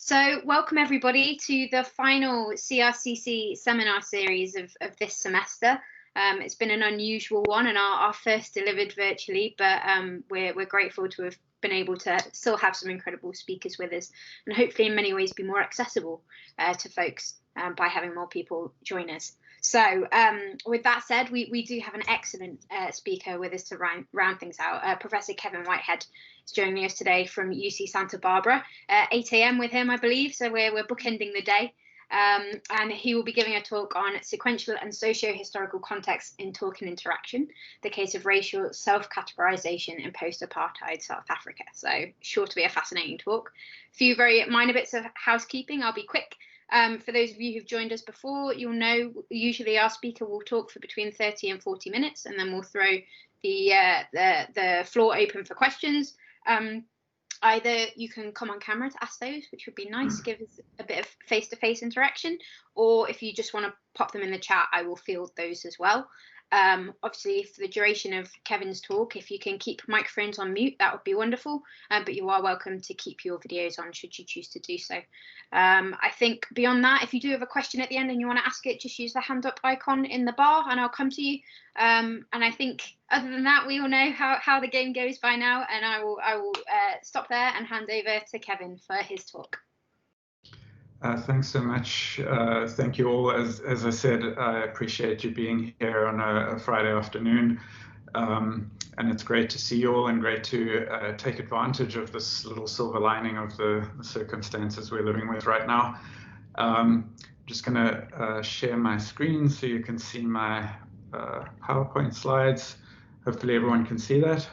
So welcome everybody to the final CRCC seminar series of this semester. It's been an unusual one and our first delivered virtually, but we're grateful to have been able to still have some incredible speakers with us and hopefully in many ways be more accessible to folks by having more people join us. So with that said, we do have an excellent speaker with us to round things out. Professor Kevin Whitehead is joining us today from UC Santa Barbara, 8 a.m. with him, I believe. So we're bookending the day. And he will be giving a talk on sequential and socio-historical context in talk and interaction, the case of racial self-categorization in post-apartheid South Africa. So sure to be a fascinating talk. A few very minor bits of housekeeping. I'll be quick. For those of you who've joined us before, you'll know usually our speaker will talk for between 30 and 40 minutes, and then we'll throw the floor open for questions. Either you can come on camera to ask those, which would be nice, give us a bit of face-to-face interaction, or if you just want to pop them in the chat, I will field those as well. Obviously, for the duration of Kevin's talk, if you can keep microphones on mute, that would be wonderful, but you are welcome to keep your videos on should you choose to do so. I think beyond that, if you do have a question at the end and you want to ask it, just use the hand up icon in the bar and I'll come to you. And I think other than that, we all know how the game goes by now, and I will stop there and hand over to Kevin for his talk. Thanks so much. Thank you all. As I said, I appreciate you being here on a Friday afternoon. And it's great to see you all and great to take advantage of this little silver lining of the circumstances we're living with right now. Just going to share my screen so you can see my PowerPoint slides. Hopefully everyone can see that.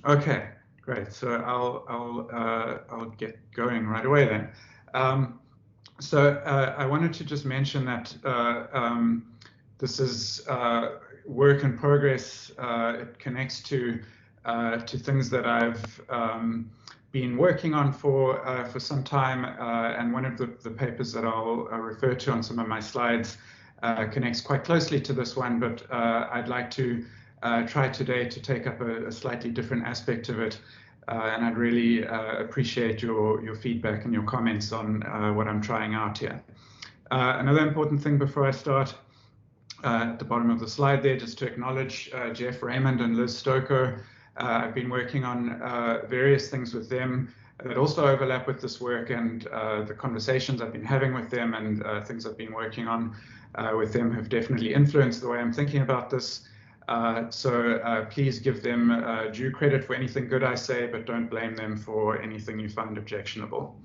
Okay, great. So I'll get going right away then. I wanted to just mention that this is work in progress. It connects to things that I've been working on for some time, and one of the papers that I'll refer to on some of my slides connects quite closely to this one, but I'd like to try today to take up a slightly different aspect of it. And I'd really appreciate your feedback and your comments on what I'm trying out here. Another important thing before I start, at the bottom of the slide there, just to acknowledge Jeff Raymond and Liz Stoker. I've been working on various things with them that also overlap with this work, and the conversations I've been having with them and things I've been working on with them have definitely influenced the way I'm thinking about this. So please give them due credit for anything good I say, but don't blame them for anything you find objectionable.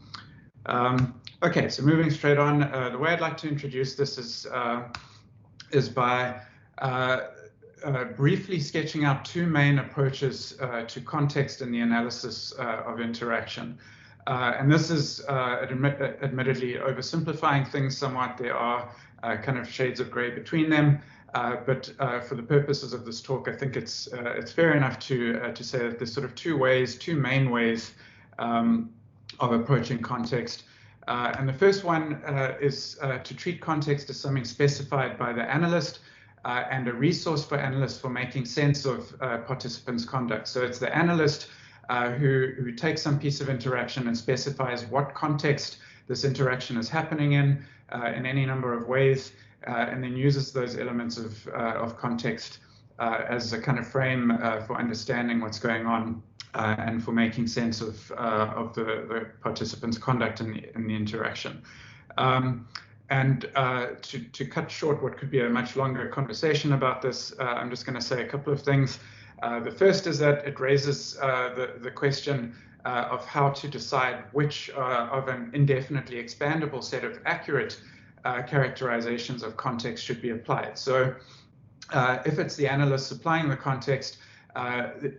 Okay, so moving straight on, the way I'd like to introduce this is by briefly sketching out two main approaches to context in the analysis of interaction. And this is admittedly oversimplifying things somewhat. There are kind of shades of gray between them. But for the purposes of this talk, I think it's fair enough to say that there's sort of two main ways of approaching context. And the first one is to treat context as something specified by the analyst and a resource for analysts for making sense of participants' conduct. So it's the analyst who takes some piece of interaction and specifies what context this interaction is happening in any number of ways. And then uses those elements of context as a kind of frame for understanding what's going on and for making sense of the participants' conduct in the interaction. And to cut short what could be a much longer conversation about this, I'm just going to say a couple of things. The first is that it raises the question of how to decide which of an indefinitely expandable set of accurate characterizations of context should be applied. So if it's the analyst supplying the context,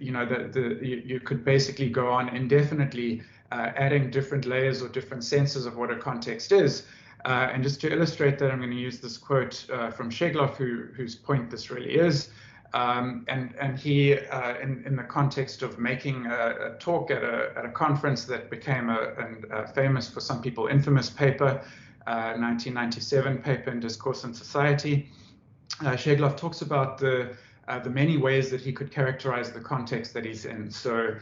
you could basically go on indefinitely adding different layers or different senses of what a context is. And just to illustrate that, I'm going to use this quote from Schegloff, whose point this really is. And he, in the context of making a talk at a conference that became a famous, for some people, infamous paper, 1997 paper in Discourse and Society, Schegloff talks about the the many ways that he could characterize the context that he's in. So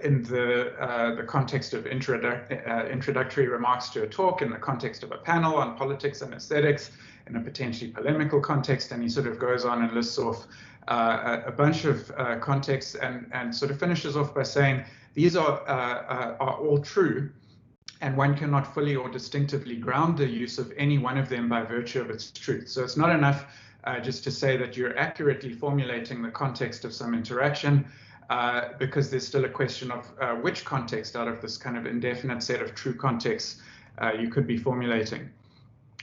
in the context of introductory remarks to a talk, in the context of a panel on politics and aesthetics, in a potentially polemical context, and he sort of goes on and lists off a bunch of contexts and sort of finishes off by saying these are all true, and one cannot fully or distinctively ground the use of any one of them by virtue of its truth. So it's not enough just to say that you're accurately formulating the context of some interaction, because there's still a question of which context out of this kind of indefinite set of true contexts you could be formulating.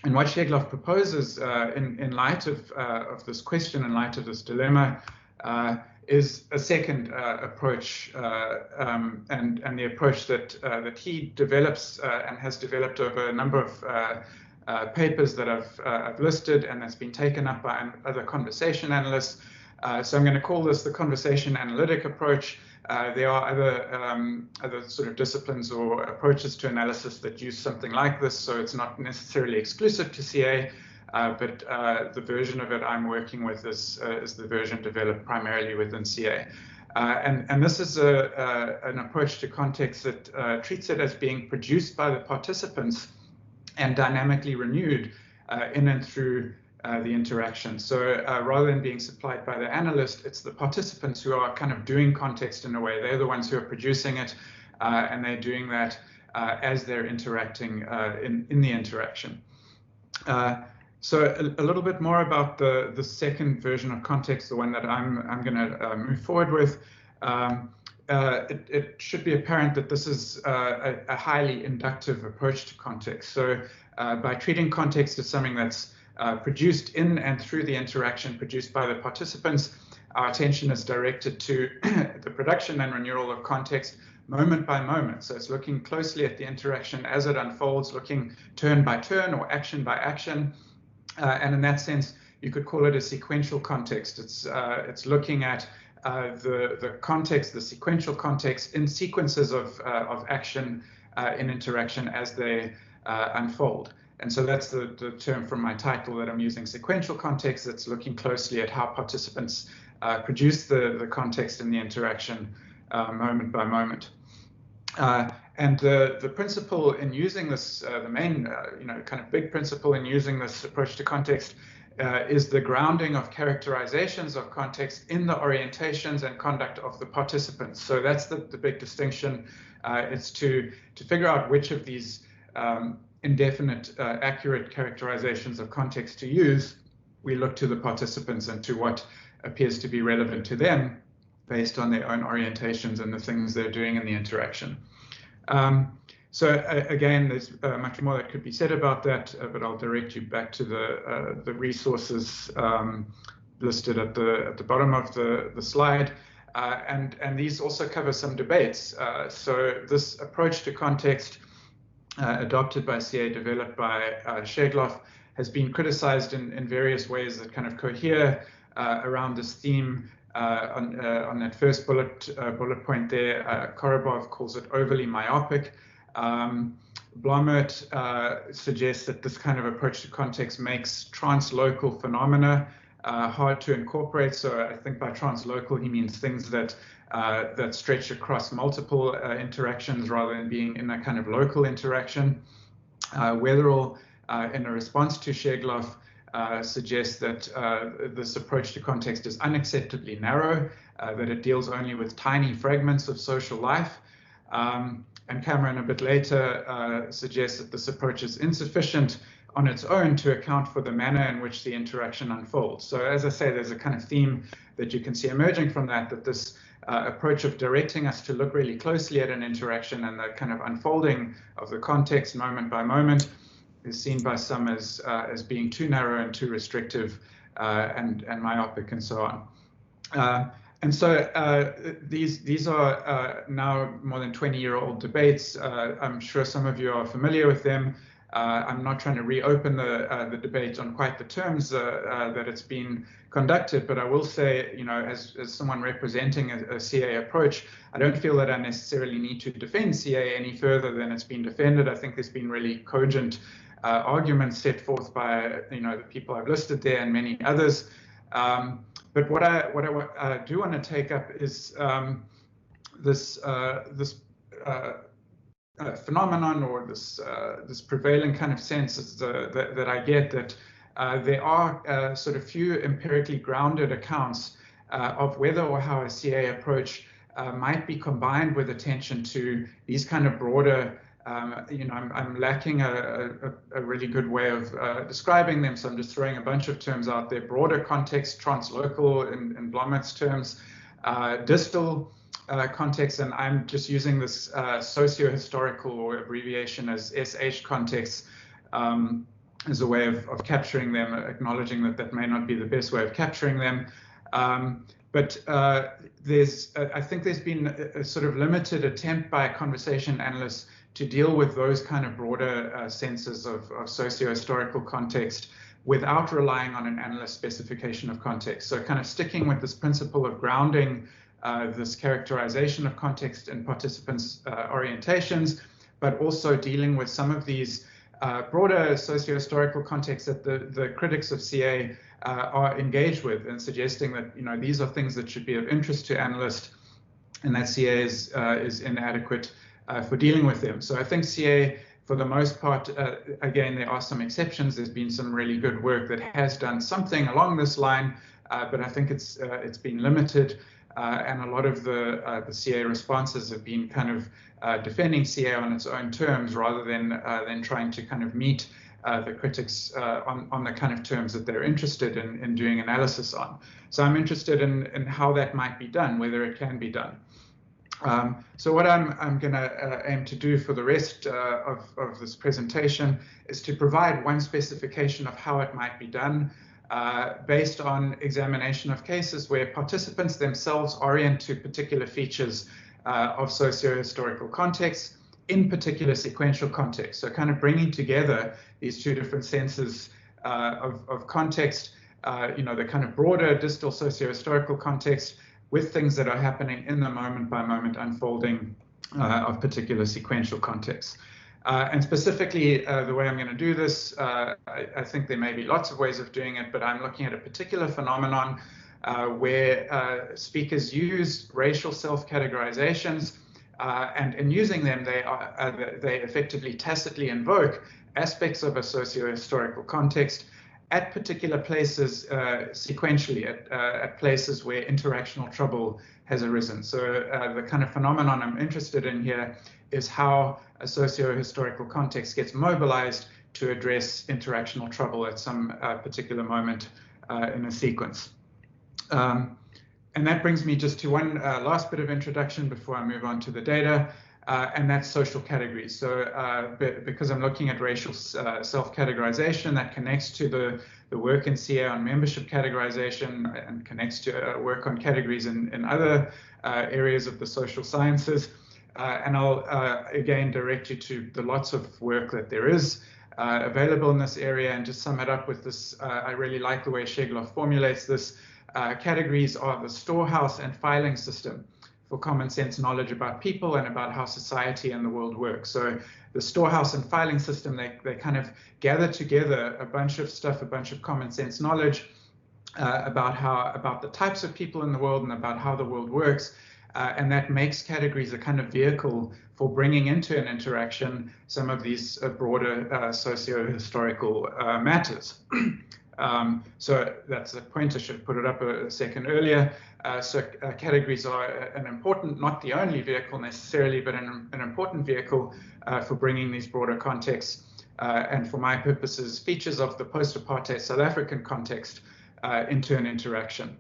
And what Schegloff proposes in light of this question, in light of this dilemma, is a second approach, and the approach that he develops and has developed over a number of papers that I've listed, and that's been taken up by other conversation analysts. So I'm going to call this the conversation analytic approach. There are other sort of disciplines or approaches to analysis that use something like this, so it's not necessarily exclusive to CA, but the version of it I'm working with is the version developed primarily within CA. And this is an approach to context that treats it as being produced by the participants and dynamically renewed in and through the interaction. So rather than being supplied by the analyst, it's the participants who are kind of doing context in a way. They're the ones who are producing it, and they're doing that as they're interacting in the interaction. So a little bit more about the second version of context, the one that I'm going to move forward with. It should be apparent that this is a highly inductive approach to context. So by treating context as something that's produced in and through the interaction produced by the participants, our attention is directed to the production and renewal of context moment by moment. So it's looking closely at the interaction as it unfolds, looking turn by turn or action by action. And in that sense, you could call it a sequential context. It's looking at the context, the sequential context in sequences of action in interaction as they unfold. And so that's the term from my title that I'm using, sequential context. It's looking closely at how participants produce the context in the interaction moment by moment. And the principle in using this, the main, kind of big principle in using this approach to context is the grounding of characterizations of context in the orientations and conduct of the participants. So that's the big distinction. It's to figure out which of these indefinite, accurate characterizations of context to use. We look to the participants and to what appears to be relevant to them based on their own orientations and the things they're doing in the interaction. So again, there's much more that could be said about that, but I'll direct you back to the resources listed at the bottom of the slide. And these also cover some debates. So this approach to context adopted by CA, developed by Schegloff, has been criticized in various ways that kind of cohere around this theme. On that first bullet point there, Korobov calls it overly myopic. Blommaert suggests that this kind of approach to context makes translocal phenomena hard to incorporate. So I think by translocal he means things that stretch across multiple interactions rather than being in a kind of local interaction. Wetherell, in a response to Schegloff, suggests that this approach to context is unacceptably narrow, that it deals only with tiny fragments of social life. And Cameron, a bit later, suggests that this approach is insufficient on its own to account for the manner in which the interaction unfolds. So as I say, there's a kind of theme that you can see emerging from that this approach of directing us to look really closely at an interaction and the kind of unfolding of the context moment by moment is seen by some as being too narrow and too restrictive and myopic and so on. And so these are now more than 20-year-old debates. I'm sure some of you are familiar with them. I'm not trying to reopen the debate on quite the terms that it's been conducted, but I will say, as someone representing a CA approach, I don't feel that I necessarily need to defend CA any further than it's been defended. I think there's been really cogent arguments set forth by the people I've listed there and many others. But what I do want to take up is this phenomenon, or this prevailing kind of sense that I get, that there are sort of few empirically grounded accounts of whether or how a CA approach might be combined with attention to these kind of broader, I'm lacking a really good way of describing them, so I'm just throwing a bunch of terms out there: broader context, translocal in Blommaert's terms, distal context, and I'm just using this socio-historical, or abbreviation as SH context, as a way of capturing them, acknowledging that that may not be the best way of capturing them. But I think there's been a sort of limited attempt by conversation analysts to deal with those kind of broader senses of socio-historical context without relying on an analyst specification of context. So kind of sticking with this principle of grounding this characterization of context in participants' orientations, but also dealing with some of these broader socio-historical contexts that the critics of CA are engaged with, and suggesting that these are things that should be of interest to analysts, and that CA is inadequate for dealing with them. So I think CA, for the most part, again, there are some exceptions. There's been some really good work that has done something along this line, but I think it's been limited. And a lot of the CA responses have been kind of defending CA on its own terms, rather than trying to kind of meet the critics on the kind of terms that they're interested in doing analysis on. So I'm interested in how that might be done, whether it can be done. So what I'm going to aim to do for the rest of this presentation is to provide one specification of how it might be done, based on examination of cases where participants themselves orient to particular features of socio-historical context in particular sequential context. So kind of bringing together these two different senses of context, the kind of broader distal socio-historical context with things that are happening in the moment-by-moment unfolding of particular sequential contexts. And specifically, the way I'm going to do this, I think there may be lots of ways of doing it, but I'm looking at a particular phenomenon where speakers use racial self-categorizations, and in using them, they effectively tacitly invoke aspects of a socio-historical context at particular places sequentially, at places where interactional trouble has arisen. So the kind of phenomenon I'm interested in here is how a socio-historical context gets mobilized to address interactional trouble at some particular moment in a sequence. And that brings me just to one last bit of introduction before I move on to the data, and that's social categories. So because I'm looking at racial self-categorization, that connects to the work in CA on membership categorization and connects to work on categories in other areas of the social sciences. And I'll again direct you to the lots of work that there is available in this area, and just sum it up with this. I really like the way Schegloff formulates this. Categories are the storehouse and filing system for common sense knowledge about people and about how society and the world works. So the storehouse and filing system, they kind of gather together a bunch of stuff, a bunch of common sense knowledge about the types of people in the world and about how the world works. And that makes categories a kind of vehicle for bringing into an interaction some of these broader socio-historical matters. So that's the point. I should have put it up a second earlier. So categories are an important, not the only vehicle necessarily, but an important vehicle for bringing these broader contexts and, for my purposes, features of the post-apartheid South African context into an interaction.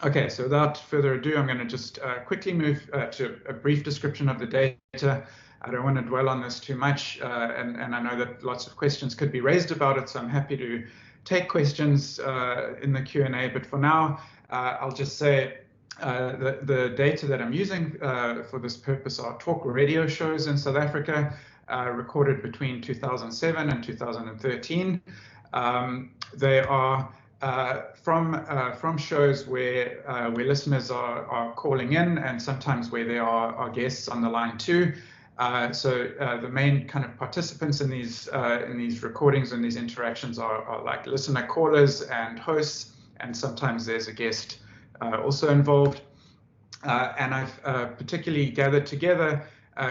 Okay, so without further ado, I'm going to just quickly move to a brief description of the data. I don't want to dwell on this too much, and I know that lots of questions could be raised about it, so I'm happy to take questions in the Q&A. But for now, I'll just say the data that I'm using for this purpose are talk radio shows in South Africa, recorded between 2007 and 2013. They are from shows where listeners are calling in, and sometimes where there are guests on the line too. So the main kind of participants in these recordings and these interactions are like listener callers and hosts, and sometimes there's a guest also involved. And I've particularly gathered together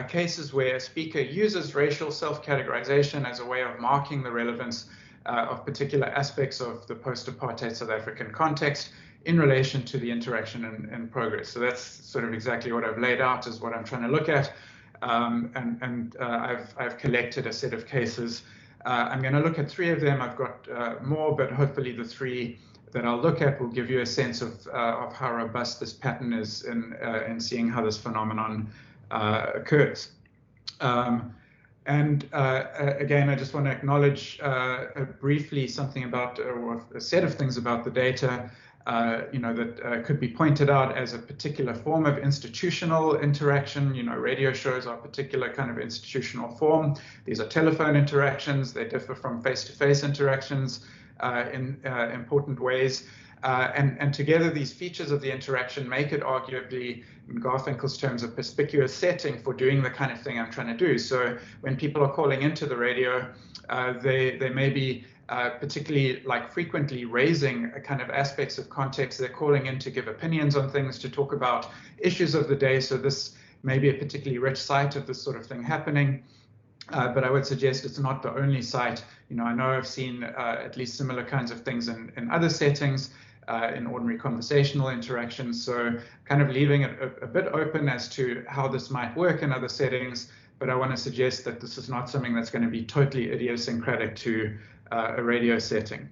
cases where a speaker uses racial self-categorization as a way of marking the relevance of particular aspects of the post-apartheid South African context in relation to the interaction in progress. So that's sort of exactly what I've laid out as what I'm trying to look at. I've collected a set of cases. I'm going to look at 3 of them. I've got more, but hopefully the 3 that I'll look at will give you a sense of how robust this pattern is in seeing how this phenomenon occurs. Again, I just want to acknowledge briefly something about, or a set of things about the data, that could be pointed out as a particular form of institutional interaction. Radio shows are a particular kind of institutional form. These are telephone interactions. They differ from face-to-face interactions in important ways. And together, these features of the interaction make it arguably, in Garfinkel's terms, a perspicuous setting for doing the kind of thing I'm trying to do. So when people are calling into the radio, they may be particularly frequently raising a kind of aspects of context. They're calling in to give opinions on things, to talk about issues of the day. So this may be a particularly rich site of this sort of thing happening. But I would suggest it's not the only site. I know I've seen at least similar kinds of things in other settings, in ordinary conversational interactions. So kind of leaving it a bit open as to how this might work in other settings. But I want to suggest that this is not something that's going to be totally idiosyncratic to a radio setting.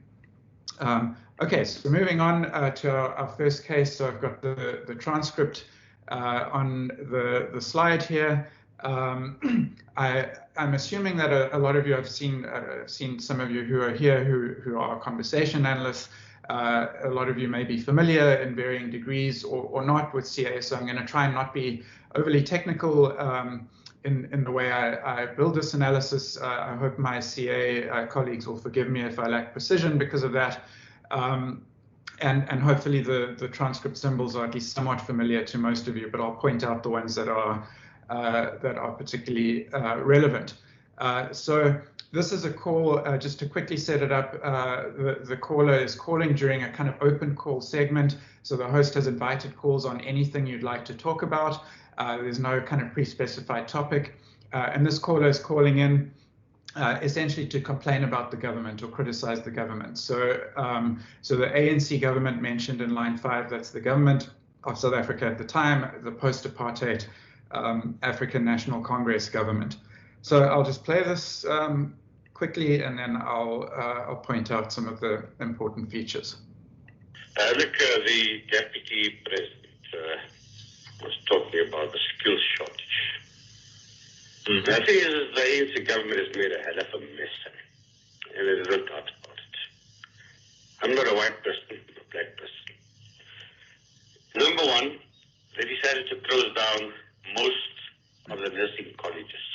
Okay, so moving on to our first case. So I've got the transcript on the slide here. I'm assuming that a lot of you have seen some of you who are here who are conversation analysts. A lot of you may be familiar in varying degrees or not with CA, so I'm going to try and not be overly technical in the way I build this analysis. I hope my CA colleagues will forgive me if I lack precision because of that. And hopefully the transcript symbols are at least somewhat familiar to most of you, but I'll point out the ones that are particularly relevant. So this is a call, just to quickly set it up. The caller is calling during a kind of open call segment. So the host has invited calls on anything you'd like to talk about. There's no kind of pre-specified topic. And this caller is calling in essentially to complain about the government or criticize the government. So, so the ANC government mentioned in line 5, that's the government of South Africa at the time, the post-apartheid African National Congress government. So I'll just play this quickly, and then I'll point out some of the important features. Look, the Deputy President was talking about the skills shortage. Mm-hmm. I think the ANC government has made a hell of a mess, and there's no doubt about it. I'm not a white person, I'm a black person. Number one, they decided to close down most of the nursing colleges.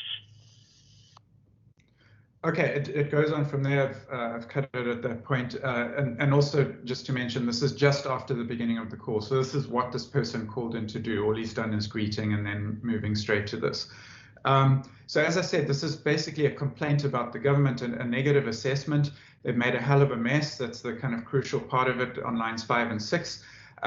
Okay, it goes on from there. I've cut it at that point. And also, just to mention, this is just after the beginning of the call. So this is what this person called in to do. All he's done is greeting and then moving straight to this. So as I said, this is basically a complaint about the government and a negative assessment. They've made a hell of a mess. That's the kind of crucial part of it on lines 5 and 6.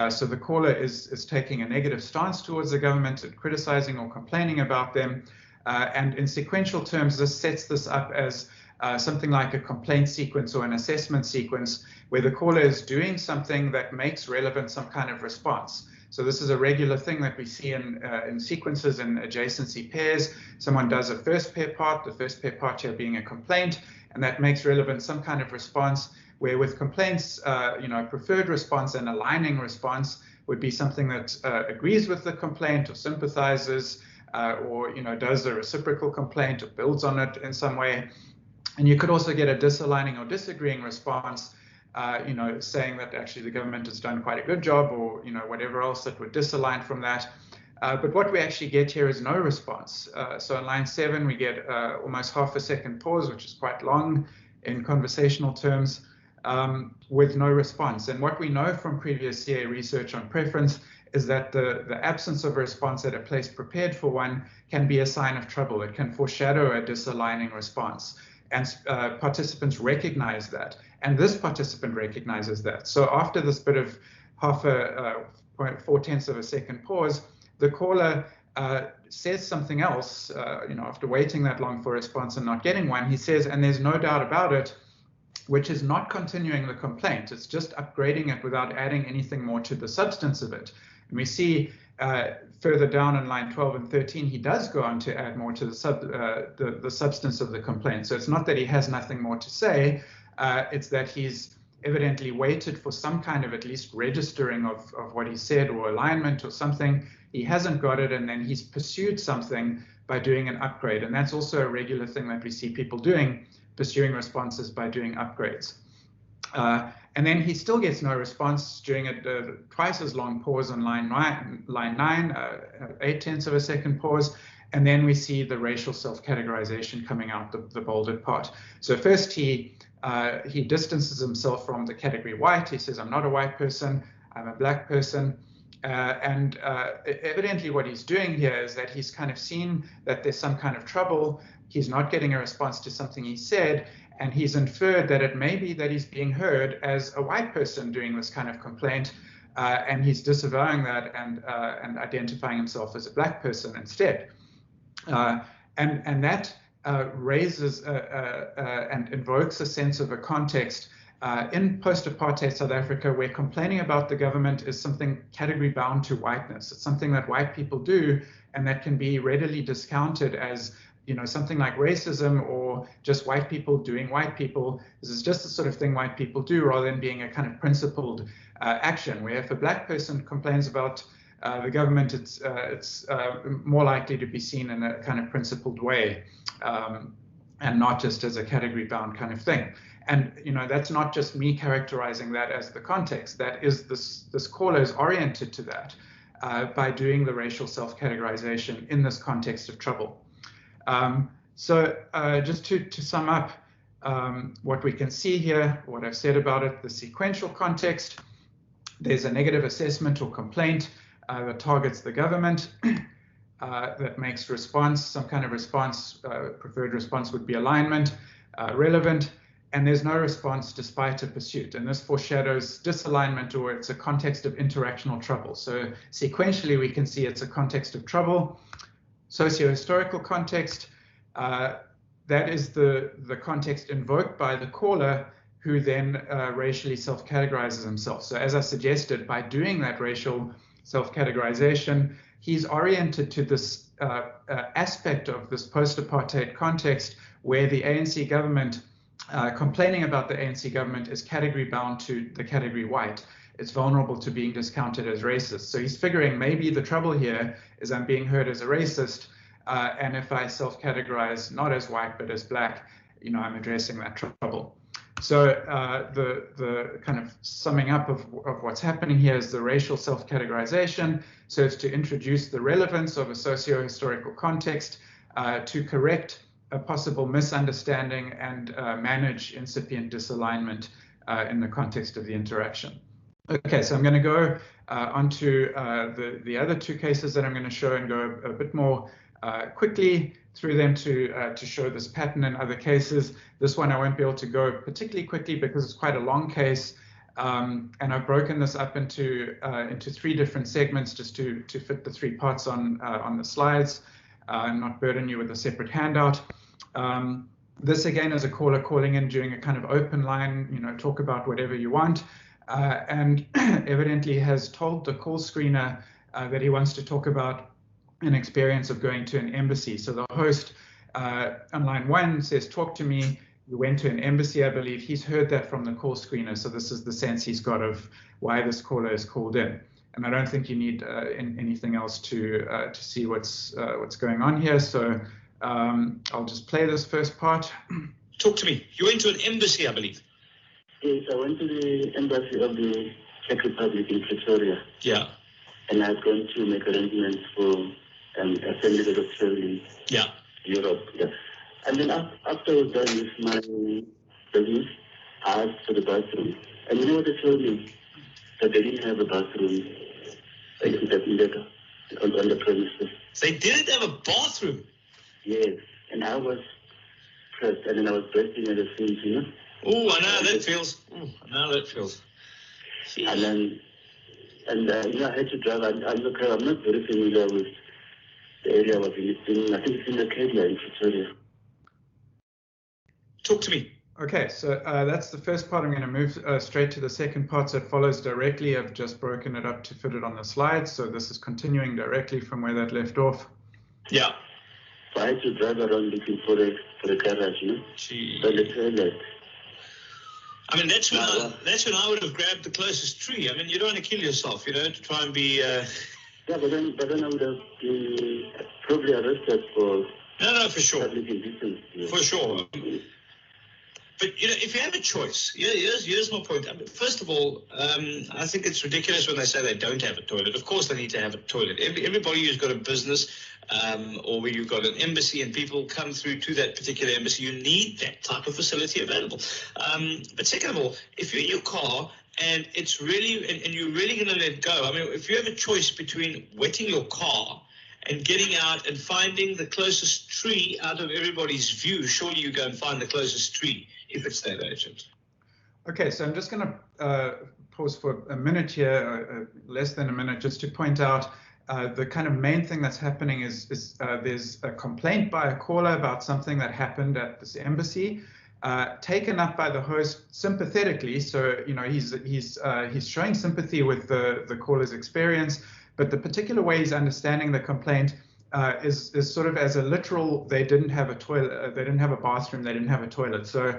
So the caller is taking a negative stance towards the government, criticizing or complaining about them. And in sequential terms, this sets this up as something like a complaint sequence or an assessment sequence where the caller is doing something that makes relevant some kind of response. So this is a regular thing that we see in sequences and adjacency pairs. Someone does a first pair part, the first pair part here being a complaint, and that makes relevant some kind of response, where with complaints, preferred response and aligning response would be something that agrees with the complaint or sympathizes, or does a reciprocal complaint or builds on it in some way. And you could also get a disaligning or disagreeing response, saying that actually the government has done quite a good job, or whatever else that would disalign from that. But what we actually get here is no response. So on line 7, we get almost half a second pause, which is quite long in conversational terms, with no response. And what we know from previous CA research on preference is that the absence of a response at a place prepared for one can be a sign of trouble. It can foreshadow a disaligning response. And participants recognize that. And this participant recognizes that. So after this bit of half 0.4 of a second pause, the caller says something else, after waiting that long for a response and not getting one. He says, and there's no doubt about it, which is not continuing the complaint. It's just upgrading it without adding anything more to the substance of it. And we see further down in line 12 and 13, he does go on to add more to the substance of the complaint. So it's not that he has nothing more to say, it's that he's evidently waited for some kind of at least registering of what he said or alignment or something. He hasn't got it, and then he's pursued something by doing an upgrade. And that's also a regular thing that we see people doing, pursuing responses by doing upgrades. And then he still gets no response during a twice as long pause on line 9, 0.8 of a second pause. And then we see the racial self-categorization coming out, the bolded part. So first he distances himself from the category white. He says, I'm not a white person, I'm a black person. Evidently what he's doing here is that he's kind of seen that there's some kind of trouble. He's not getting a response to something he said, and he's inferred that it may be that he's being heard as a white person doing this kind of complaint, and he's disavowing that and identifying himself as a black person instead. And that raises and invokes a sense of a context in post-apartheid South Africa, where complaining about the government is something category bound to whiteness. It's something that white people do, and that can be readily discounted as something like racism or just white people doing white people. This is just the sort of thing white people do, rather than being a kind of principled action, where if a black person complains about the government, it's more likely to be seen in a kind of principled way, and not just as a category bound kind of thing. And that's not just me characterizing that as the context. That is, this caller is oriented to that by doing the racial self-categorization in this context of trouble. So just to sum up what we can see here, what I've said about it, the sequential context, there's a negative assessment or complaint that targets the government, that makes response, some kind of response, preferred response would be alignment, relevant, and there's no response despite a pursuit. And this foreshadows disalignment, or it's a context of interactional trouble. So sequentially, we can see it's a context of trouble. Socio-historical context, that is the context invoked by the caller, who then racially self-categorizes himself. So as I suggested, by doing that racial self-categorization, he's oriented to this aspect of this post-apartheid context where the ANC government, complaining about the ANC government, is category bound to the category white. It's vulnerable to being discounted as racist. So he's figuring maybe the trouble here is I'm being heard as a racist, and if I self-categorize not as white but as black, I'm addressing that trouble. So the kind of summing up of what's happening here is the racial self-categorization serves to introduce the relevance of a socio-historical context to correct a possible misunderstanding and manage incipient disalignment in the context of the interaction. Okay, so I'm going to go on to the other two cases that I'm going to show, and go a bit more quickly through them to show this pattern in other cases. This one I won't be able to go particularly quickly because it's quite a long case, and I've broken this up into 3 different segments just to fit the 3 parts on the slides, and not burden you with a separate handout. This again is a caller calling in during a kind of open line, talk about whatever you want, and evidently has told the call screener that he wants to talk about an experience of going to an embassy. So the host on line 1 says, talk to me. You went to an embassy, I believe. He's heard that from the call screener. So this is the sense he's got of why this caller is called in. And I don't think you need anything else to see what's going on here. So I'll just play this first part. Talk to me. You went to an embassy, I believe. Yes, I went to the embassy of the Czech Republic in Pretoria. Yeah. And I've gone to make arrangements for a family that was traveling. Yeah. Europe. Yeah. And then after I was done with my business, I asked for the bathroom. And you know what they told me? That they didn't have a bathroom on the premises. They didn't have a bathroom? Yes. And I was pressed, and then I was bursting at the seams, Oh, I know how that feels. I know how that feels. And then And I had to drive. I'm not very familiar with the area I was in. I think it's in the Kenya in Pretoria. Talk to me. Okay, so that's the first part. I'm going to move straight to the second part. So it follows directly. I've just broken it up to fit it on the slide. So this is continuing directly from where that left off. Yeah. So I had to drive around looking for a garage, Gee. So the toilet. I mean, that's when I would have grabbed the closest tree. I mean, you don't want to kill yourself, to try and be... Yeah, but then I would have been probably arrested for... No, for sure. Public indecence. Yeah. For sure. But, if you have a choice, here's my point. I mean, first of all, I think it's ridiculous when they say they don't have a toilet. Of course they need to have a toilet. Everybody who's got a business or where you've got an embassy and people come through to that particular embassy, you need that type of facility available. But second of all, if you're in your car and it's really, and you're really going to let go, I mean, if you have a choice between wetting your car and getting out and finding the closest tree out of everybody's view, surely you go and find the closest tree if it's that urgent. Okay, so I'm just going to pause for a minute here, less than a minute, just to point out the kind of main thing that's happening is there's a complaint by a caller about something that happened at this embassy, taken up by the host sympathetically. So he's showing sympathy with the caller's experience, but the particular way he's understanding the complaint is sort of as a literal, they didn't have a toilet, they didn't have a bathroom, they didn't have a toilet. So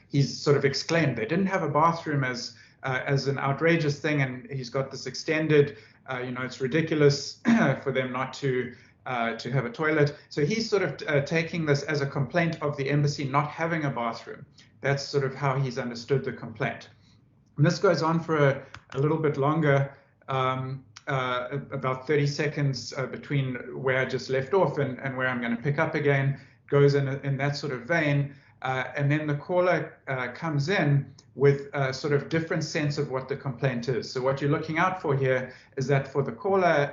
he's sort of exclaimed they didn't have a bathroom as an outrageous thing, and he's got this extended, it's ridiculous for them not to have a toilet. So he's sort of taking this as a complaint of the embassy not having a bathroom. That's sort of how he's understood the complaint. And this goes on for a little bit longer. About 30 seconds between where I just left off and where I'm going to pick up again, goes in that sort of vein. And then the caller comes in with a sort of different sense of what the complaint is. So what you're looking out for here is that for the caller,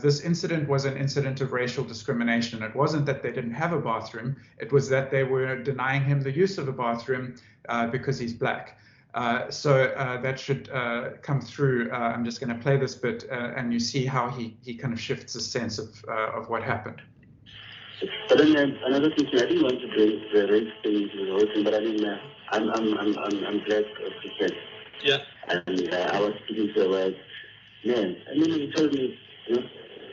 this incident was an incident of racial discrimination. It wasn't that they didn't have a bathroom. It was that they were denying him the use of a bathroom because he's black. So that should come through. I'm just going to play this bit, and you see how he kind of shifts the sense of what happened. But then another thing, I didn't want to bring the race thing to the whole thing, but I mean, I'm black African. Yeah. And I was speaking to a white man. I mean, he told me,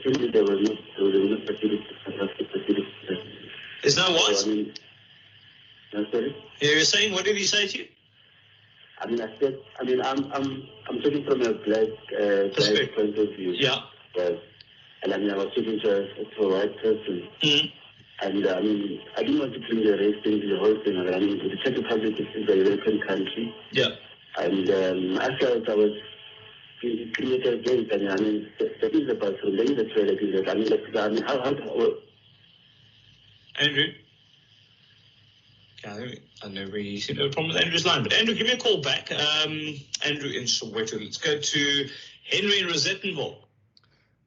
simply there were no facilities. There's no what? So, no, sorry? You're saying, what did he say to you? I mean, I'm talking from a black point of view. Yeah. Yes. And I mean, I was talking to a white person. Mm-hmm. And I mean, I didn't want to bring the race thing to the whole thing. I mean, the Czech Republic is a European country. Yeah. And I felt I was created against. I mean, there is a bathroom, there is a toilet. I mean, how Andrew? I know we seem to have a problem with Andrew's line, but Andrew, give me a call back. Andrew in Soweto. Let's go to Henry in Rosettenville.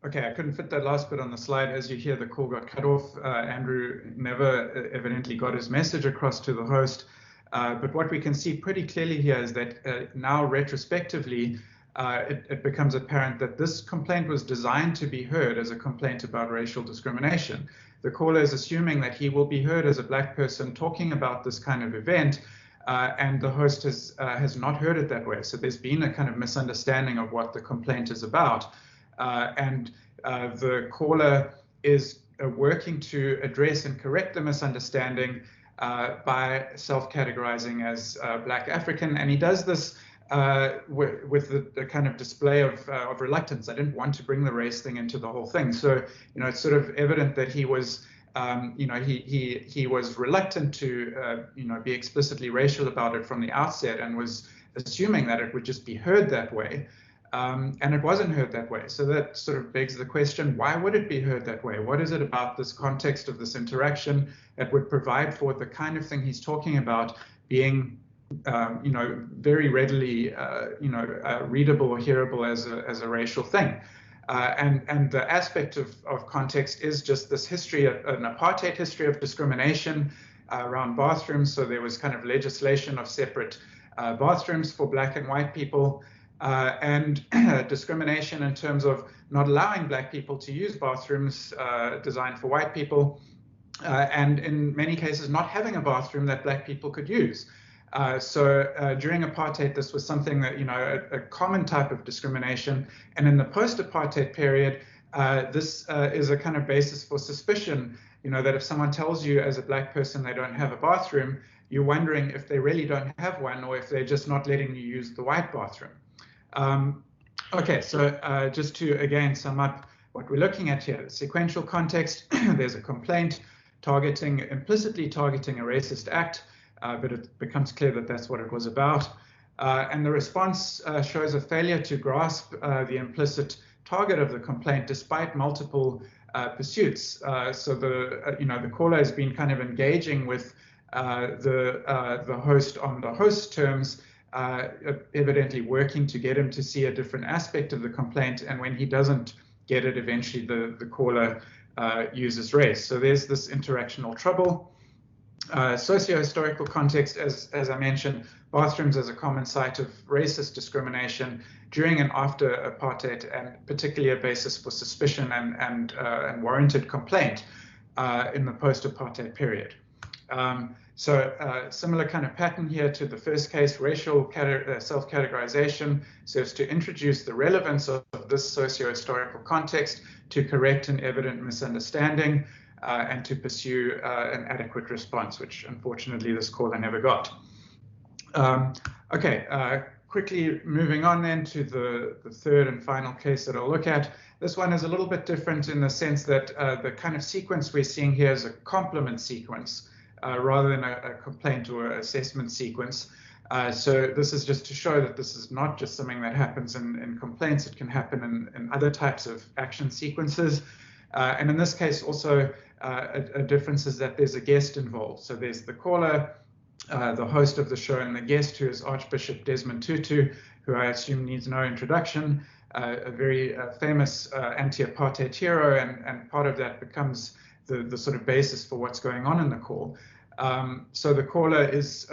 Okay, I couldn't fit that last bit on the slide. As you hear, the call got cut off. Andrew never evidently got his message across to the host. But what we can see pretty clearly here is that now retrospectively, it becomes apparent that this complaint was designed to be heard as a complaint about racial discrimination. The caller is assuming that he will be heard as a black person talking about this kind of event, and the host has not heard it that way. So there's been a kind of misunderstanding of what the complaint is about. And the caller is working to address and correct the misunderstanding by self-categorizing as Black African. And he does this with the kind of display of reluctance. I didn't want to bring the race thing into the whole thing. So, it's sort of evident that he was, he was reluctant to, be explicitly racial about it from the outset, and was assuming that it would just be heard that way. And it wasn't heard that way. So that sort of begs the question, why would it be heard that way? What is it about this context of this interaction that would provide for the kind of thing he's talking about being, very readily, readable or hearable as a racial thing? And the aspect of context is just this history, an apartheid history of discrimination around bathrooms. So there was kind of legislation of separate bathrooms for black and white people. and discrimination in terms of not allowing black people to use bathrooms designed for white people, and in many cases not having a bathroom that black people could use. So during apartheid, this was something that, a common type of discrimination. And in the post-apartheid period, this is a kind of basis for suspicion, that if someone tells you as a black person they don't have a bathroom, you're wondering if they really don't have one or if they're just not letting you use the white bathroom. Okay, so just to again sum up what we're looking at here, the sequential context, there's a complaint implicitly targeting a racist act, but it becomes clear that that's what it was about. And the response shows a failure to grasp the implicit target of the complaint despite multiple pursuits. So the caller has been kind of engaging with the host on the host terms, evidently working to get him to see a different aspect of the complaint. And when he doesn't get it, eventually the caller uses race. So there's this interactional trouble. Socio-historical context, as I mentioned, bathrooms as a common site of racist discrimination during and after apartheid, and particularly a basis for suspicion and warranted complaint in the post-apartheid period. So similar kind of pattern here to the first case, racial self-categorization serves to introduce the relevance of this socio-historical context to correct an evident misunderstanding and to pursue an adequate response, which unfortunately this caller never got. Okay, quickly moving on then to the third and final case that I'll look at. This one is a little bit different in the sense that the kind of sequence we're seeing here is a complement sequence rather than a complaint or assessment sequence. So this is just to show that this is not just something that happens in complaints. It can happen in other types of action sequences. And in this case also a difference is that there's a guest involved. So there's the caller, the host of the show, and the guest, who is Archbishop Desmond Tutu, who I assume needs no introduction, a very famous anti-apartheid hero, and part of that becomes the sort of basis for what's going on in the call. So the caller is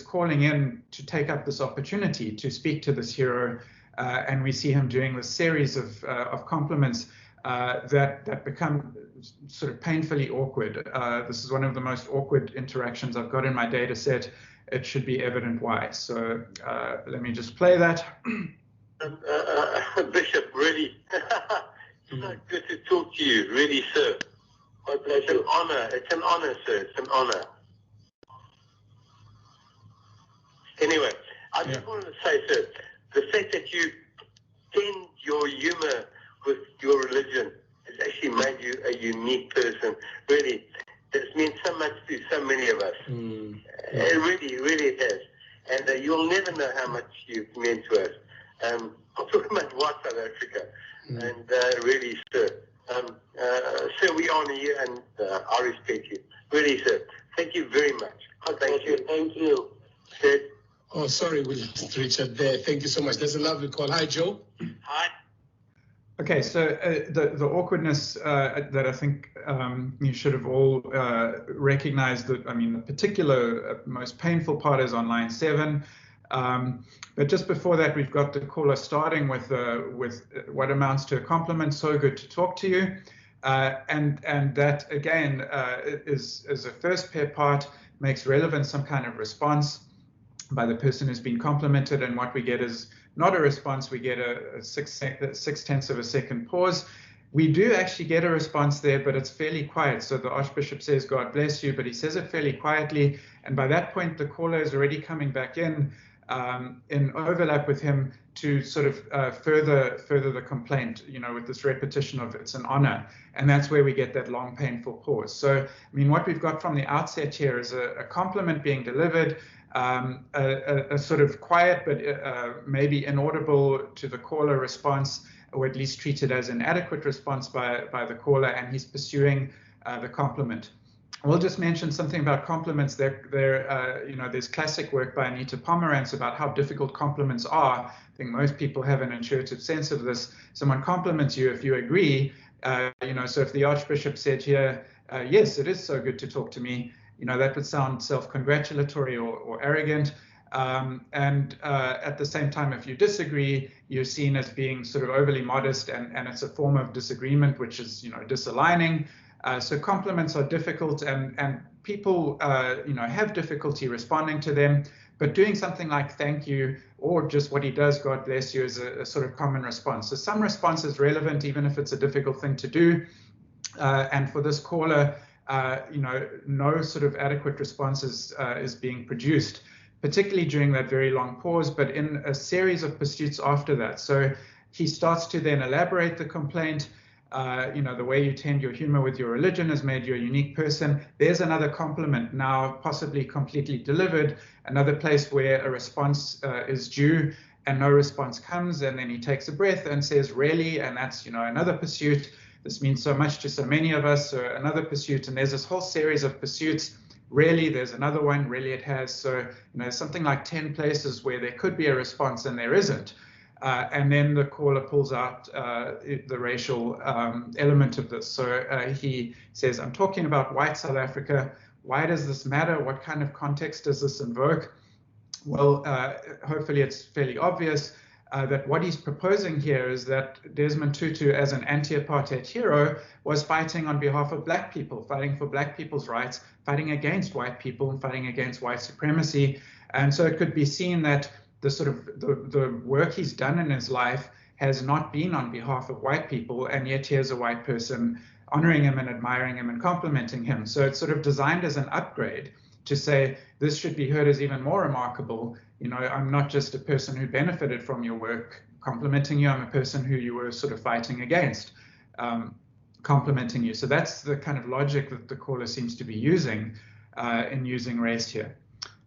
calling in to take up this opportunity to speak to this hero, and we see him doing this series of compliments that become sort of painfully awkward. This is one of the most awkward interactions I've got in my data set. It should be evident why. So let me just play that. Bishop, really, so good to talk to you, really, sir. It's an honor. It's an honor, sir. It's an honor. Anyway, I just wanted to say, sir, the fact that you tend your humor with your religion has actually made you a unique person. Really, it's meant so much to so many of us. It really has. And you'll never know how much you've meant to us. I'm talking about white South Africa. And really, sir, sir, we honor you and I respect you. Really, sir. Thank you very much. Thank you. Thank you. Sir. Oh, sorry, we lost Richard there. Thank you so much. That's a lovely call. Hi, Joe. Hi. Okay, so the awkwardness that I think you should have all recognized, that, I mean, the particular most painful part is on line 7. But just before that, we've got the caller starting with what amounts to a compliment. So good to talk to you. And that, again, is a first pair part, makes relevant some kind of response by the person who's been complimented. And what we get is not a response. We get a 6/10 of a second pause. We do actually get a response there, but it's fairly quiet. So the Archbishop says, "God bless you," but he says it fairly quietly. And by that point, the caller is already coming back in overlap with him to sort of further the complaint, with this repetition of "it's an honor." And that's where we get that long, painful pause. So, I mean, what we've got from the outset here is a compliment being delivered, a sort of quiet but maybe inaudible to the caller response, or at least treated as an adequate response by the caller, and he's pursuing the compliment. We'll just mention something about compliments. There's classic work by Anita Pomerantz about how difficult compliments are. I think most people have an intuitive sense of this. Someone compliments you if you agree. So if the Archbishop said here, "Yes, it is so good to talk to me," that would sound self-congratulatory or arrogant. At the same time, if you disagree, you're seen as being sort of overly modest, and it's a form of disagreement, which is, disaligning. So compliments are difficult, and people, have difficulty responding to them. But doing something like thank you, or just what he does, God bless you, is a sort of common response. So some response is relevant, even if it's a difficult thing to do. And for this caller, no sort of adequate response is being produced, particularly during that very long pause, but in a series of pursuits after that. So he starts to then elaborate the complaint. The way you tend your humor with your religion has made you a unique person. There's another compliment, now possibly completely delivered, another place where a response is due and no response comes. And then he takes a breath and says, really? And that's, another pursuit. This means so much to so many of us. So another pursuit. And there's this whole series of pursuits. Really, there's another one. Really, it has. So, something like 10 places where there could be a response and there isn't. And then the caller pulls out the racial element of this. So he says, I'm talking about white South Africa. Why does this matter? What kind of context does this invoke? Well, hopefully it's fairly obvious that what he's proposing here is that Desmond Tutu, as an anti-apartheid hero, was fighting on behalf of black people, fighting for black people's rights, fighting against white people, and fighting against white supremacy. And so it could be seen that the sort of the work he's done in his life has not been on behalf of white people, and yet here's a white person honoring him and admiring him and complimenting him. So it's sort of designed as an upgrade to say this should be heard as even more remarkable. I'm not just a person who benefited from your work complimenting you, I'm a person who you were sort of fighting against complimenting you. So that's the kind of logic that the caller seems to be using in using race here.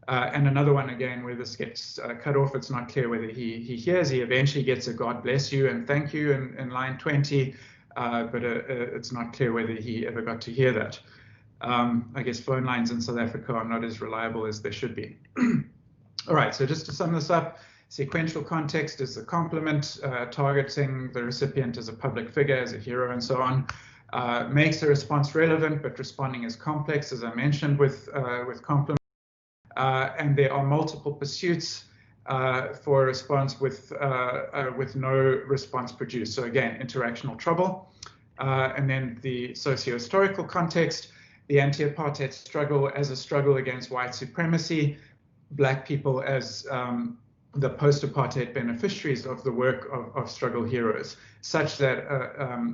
And another one, again, where this gets cut off, it's not clear whether he hears. He eventually gets a God bless you and thank you in line 20, but it's not clear whether he ever got to hear that. I guess phone lines in South Africa are not as reliable as they should be. All right, so just to sum this up, sequential context is a compliment, targeting the recipient as a public figure, as a hero, and so on. Makes the response relevant, but responding is complex, as I mentioned, with compliments. And there are multiple pursuits for a response with no response produced. So again, interactional trouble. And then the socio-historical context, the anti-apartheid struggle as a struggle against white supremacy, black people as the post-apartheid beneficiaries of the work of struggle heroes, such that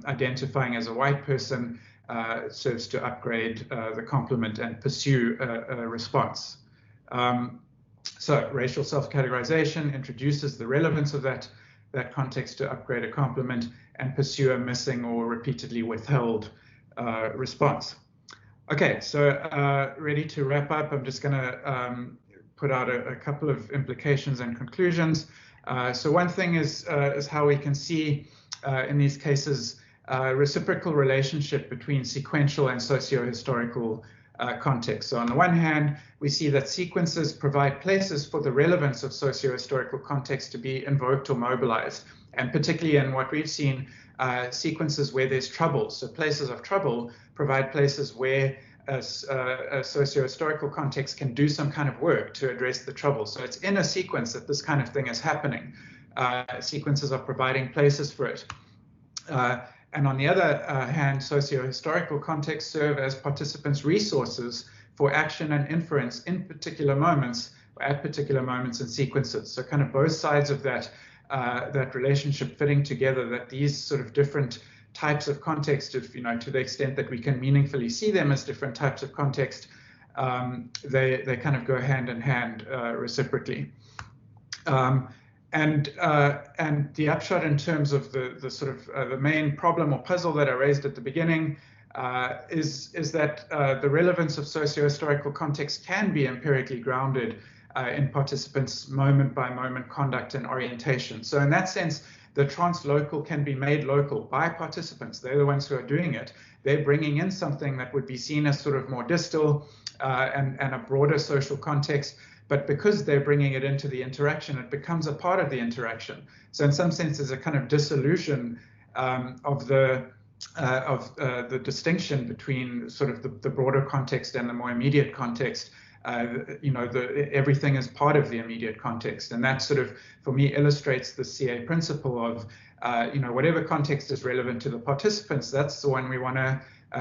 identifying as a white person serves to upgrade the complement and pursue a response. So racial self-categorization introduces the relevance of that context to upgrade a complement and pursue a missing or repeatedly withheld response. Okay, so ready to wrap up. I'm just going to put out a couple of implications and conclusions. So one thing is how we can see in these cases reciprocal relationship between sequential and socio-historical context. So on the one hand, we see that sequences provide places for the relevance of socio-historical context to be invoked or mobilized, and particularly in what we've seen, sequences where there's trouble. So places of trouble provide places where a socio-historical context can do some kind of work to address the trouble. So it's in a sequence that this kind of thing is happening. Sequences are providing places for it. And on the other hand, socio-historical contexts serve as participants' resources for action and inference in particular moments, or at particular moments in sequences. So kind of both sides of that relationship fitting together, that these sort of different types of context, if, to the extent that we can meaningfully see them as different types of context, they kind of go hand in hand reciprocally. And the upshot in terms of the sort of the main problem or puzzle that I raised at the beginning is that the relevance of socio-historical context can be empirically grounded in participants' moment-by-moment conduct and orientation. So in that sense, the translocal can be made local by participants. They're the ones who are doing it. They're bringing in something that would be seen as sort of more distal and a broader social context. But because they're bringing it into the interaction, it becomes a part of the interaction. So in some sense, there's a kind of dissolution of the distinction between sort of the broader context and the more immediate context, everything is part of the immediate context. And that sort of, for me, illustrates the CA principle of, whatever context is relevant to the participants, that's the one we want to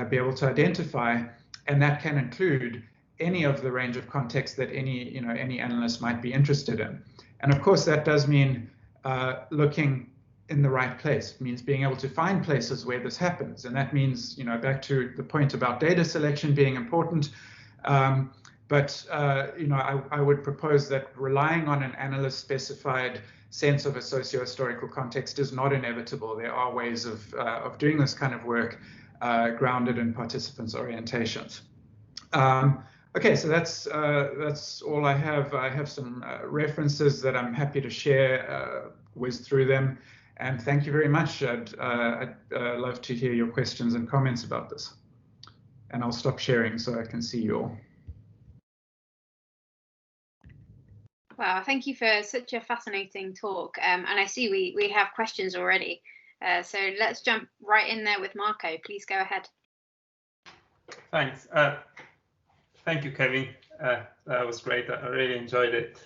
be able to identify. And that can include any of the range of context that any analyst might be interested in. And of course, that does mean looking in the right place. It means being able to find places where this happens. And that means, back to the point about data selection being important. I would propose that relying on an analyst-specified sense of a socio-historical context is not inevitable. There are ways of doing this kind of work grounded in participants' orientations. Okay, so that's all I have. I have some references that I'm happy to share, whiz through them. And thank you very much. I'd love to hear your questions and comments about this. And I'll stop sharing so I can see you all. Wow, thank you for such a fascinating talk. And I see we have questions already. So let's jump right in there with Marco. Please go ahead. Thanks. Thank you, Kevin. That was great. I really enjoyed it.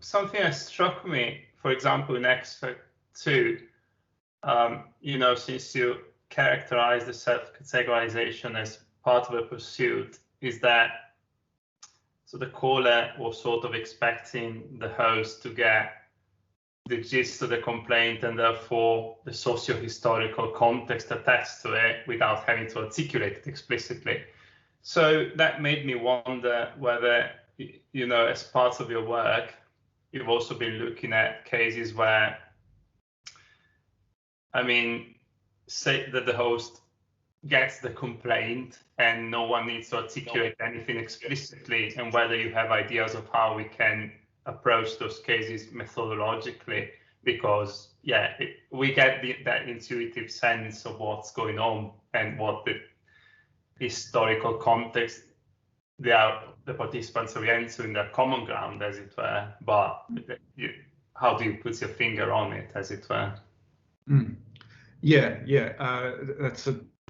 Something that struck me, for example, in extract 2, since you characterize the self-categorization as part of a pursuit, is that so the caller was sort of expecting the host to get the gist of the complaint and therefore the socio-historical context attached to it without having to articulate it explicitly. So that made me wonder whether, as part of your work, you've also been looking at cases where, say that the host gets the complaint and no one needs to articulate anything explicitly, and whether you have ideas of how we can approach those cases methodologically, because we get that intuitive sense of what's going on and what the historical context the participants orient in their common ground, as it were, but how do you put your finger on it, as it were?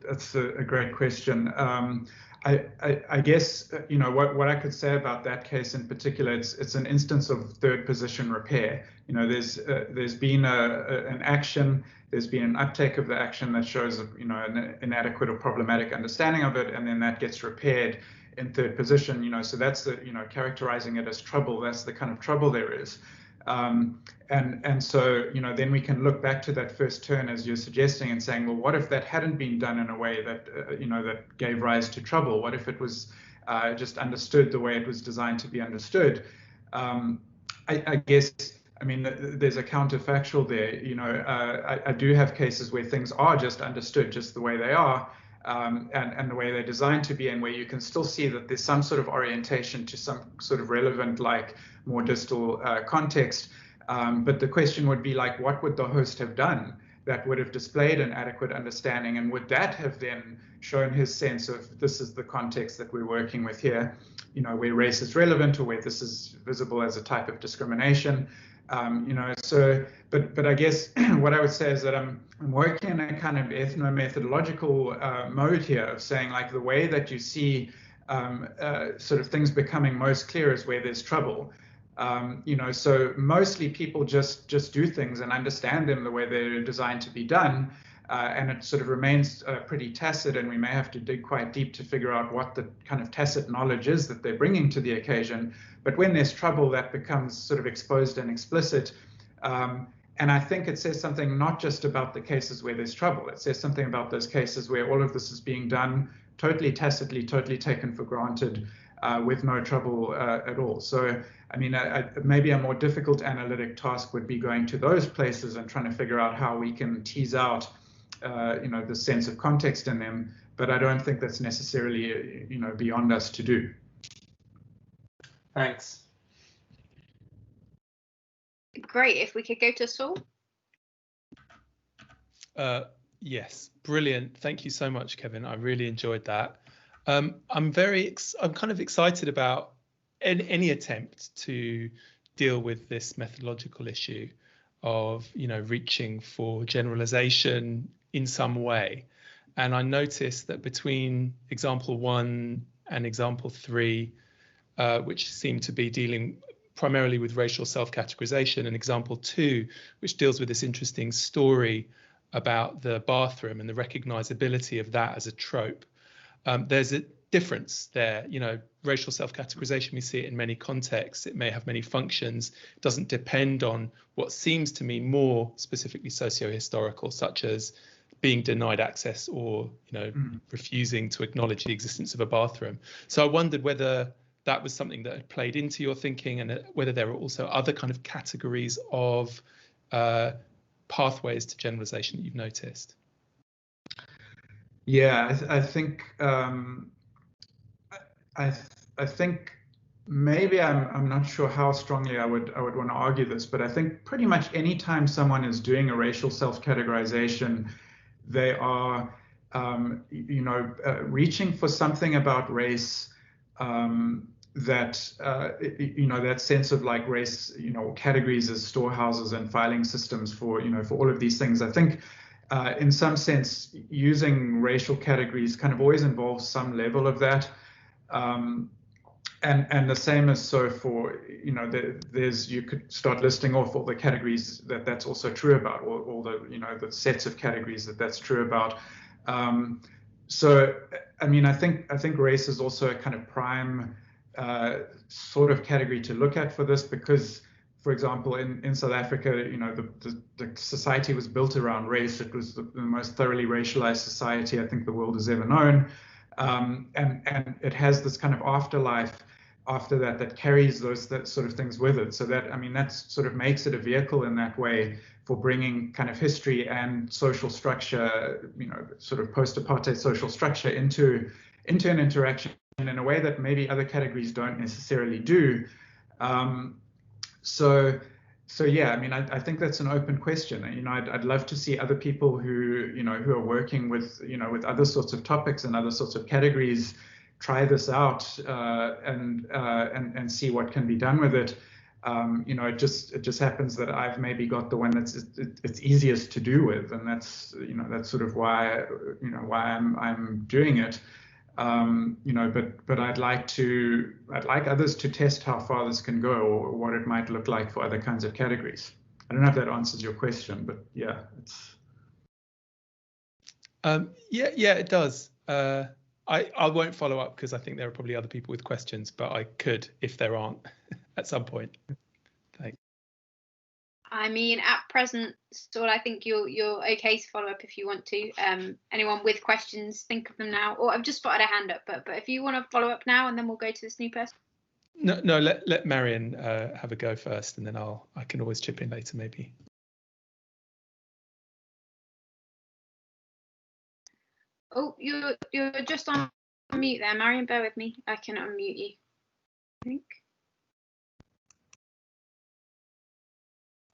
That's a great question. I guess what I could say about that case in particular, it's an instance of third position repair. There's been an action, there's been an uptake of the action that shows an inadequate or problematic understanding of it, and then that gets repaired in third position. So that's the characterizing it as trouble. That's the kind of trouble there is. And so, then we can look back to that first turn, as you're suggesting, and saying, well, what if that hadn't been done in a way that, that gave rise to trouble? What if it was just understood the way it was designed to be understood? I guess, there's a counterfactual there. I do have cases where things are just understood just the way they are, and the way they're designed to be, and where you can still see that there's some sort of orientation to some sort of relevant, more distal context. But the question would be what would the host have done that would have displayed an adequate understanding? And would that have then shown his sense of this is the context that we're working with here, where race is relevant or where this is visible as a type of discrimination? But I guess what I would say is that I'm working in a kind of ethno-methodological mode here of saying the way that you see sort of things becoming most clear is where there's trouble. So mostly people just do things and understand them the way they're designed to be done, and it sort of remains pretty tacit, and we may have to dig quite deep to figure out what the kind of tacit knowledge is that they're bringing to the occasion. But when there's trouble, that becomes sort of exposed and explicit. And I think it says something not just about the cases where there's trouble. It says something about those cases where all of this is being done totally tacitly, totally taken for granted, with no trouble at all. So, maybe a more difficult analytic task would be going to those places and trying to figure out how we can tease out, the sense of context in them. But I don't think that's necessarily, beyond us to do. Thanks. Great. If we could go to Saul. Yes, brilliant. Thank you so much, Kevin. I really enjoyed that. I'm kind of excited about any attempt to deal with this methodological issue of, reaching for generalization in some way. And I noticed that between example 1 and example 3, which seem to be dealing primarily with racial self-categorization, and example 2, which deals with this interesting story about the bathroom and the recognizability of that as a trope. There's a difference there. You know, racial self-categorization, we see it in many contexts. It may have many functions. It doesn't depend on what seems to me more specifically socio-historical, such as being denied access or, you know, refusing to acknowledge the existence of a bathroom. So I wondered whether that was something that had played into your thinking, and whether there were also other kind of categories of pathways to generalization that you've noticed. Yeah, I think I think maybe I'm not sure how strongly I would want to argue this, but I think pretty much any time someone is doing a racial self-categorization, they are you know, reaching for something about race that you know, that sense of like race, you know, categories as storehouses and filing systems for, you know, for all of these things. I think in some sense using racial categories kind of always involves some level of that, and the same is so for, you know, there's, you could start listing off all the categories that's also true about, or all the, you know, the sets of categories that's true about. So I mean, I think race is also a kind of prime sort of category to look at for this, because, for example, in South Africa, you know, the society was built around race. It was the most thoroughly racialized society I think the world has ever known, and it has this kind of afterlife after that carries that sort of things with it. So that, I mean, that sort of makes it a vehicle in that way for bringing kind of history and social structure, you know, sort of post-apartheid social structure into an interaction in a way that maybe other categories don't necessarily do. So yeah, I mean, I think that's an open question. You know, I'd love to see other people who, you know, who are working with, you know, with other sorts of topics and other sorts of categories try this out and see what can be done with it. You know, it just happens that I've maybe got the one it's easiest to do with, and that's, you know, that's sort of why, you know, why I'm doing it. You know, but I'd like others to test how far this can go, or what it might look like for other kinds of categories. I don't know if that answers your question, but yeah, it's. Yeah, it does. I won't follow up because I think there are probably other people with questions, but I could if there aren't at some point. Thanks. I mean, at present, Saul, I think you're okay to follow up if you want to. Anyone with questions, think of them now. Or I've just spotted a hand up, but if you want to follow up now, and then we'll go to this new person. No, let Marion have a go first, and then I can always chip in later, maybe. Oh, you're just on mute there, Marion. Bear with me. I can unmute you, I think.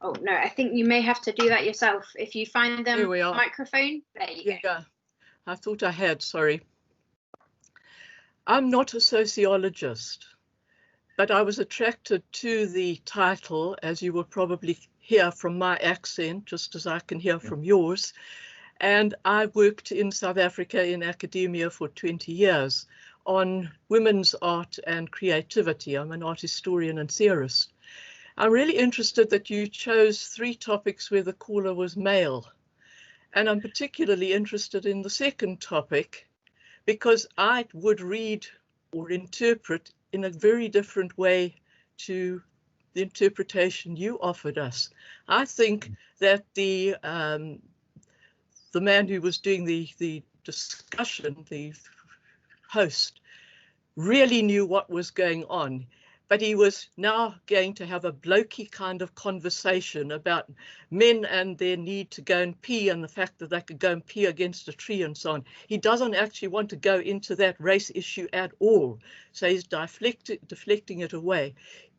Oh, no, I think you may have to do that yourself. If you find the microphone, there you go. Yeah, I thought I had, sorry. I'm not a sociologist, but I was attracted to the title, as you will probably hear from my accent, just as I can hear from yours. And I worked in South Africa in academia for 20 years on women's art and creativity. I'm an art historian and theorist. I'm really interested that you chose 3 topics where the caller was male. And I'm particularly interested in the second topic because I would read or interpret in a very different way to the interpretation you offered us. I think that the man who was doing the discussion, the host, really knew what was going on. But he was now going to have a blokey kind of conversation about men and their need to go and pee and the fact that they could go and pee against a tree and so on. He doesn't actually want to go into that race issue at all. So he's deflecting it away.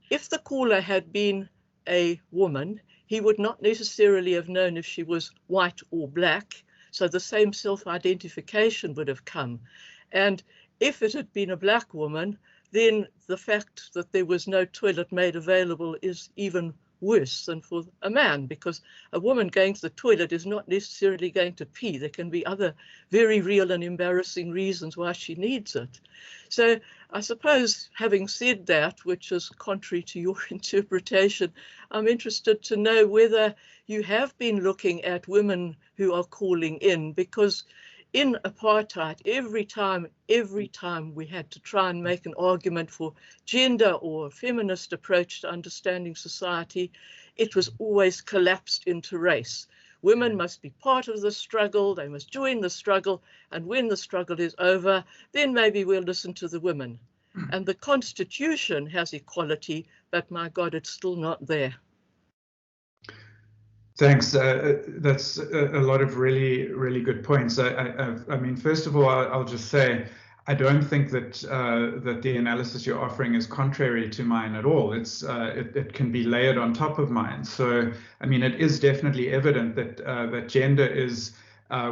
If the caller had been a woman, he would not necessarily have known if she was white or black. So the same self-identification would have come. And if it had been a black woman, then the fact that there was no toilet made available is even worse than for a man, because a woman going to the toilet is not necessarily going to pee. There can be other very real and embarrassing reasons why she needs it. So I suppose, having said that, which is contrary to your interpretation, I'm interested to know whether you have been looking at women who are calling in, because in apartheid, every time we had to try and make an argument for gender or a feminist approach to understanding society, it was always collapsed into race. Women must be part of the struggle, they must join the struggle, and when the struggle is over, then maybe we'll listen to the women. And the Constitution has equality, but my God, it's still not there. Thanks. That's a lot of really, really good points. I mean, first of all, I'll just say, I don't think that that the analysis you're offering is contrary to mine at all. It can be layered on top of mine. So, I mean, it is definitely evident that that gender is,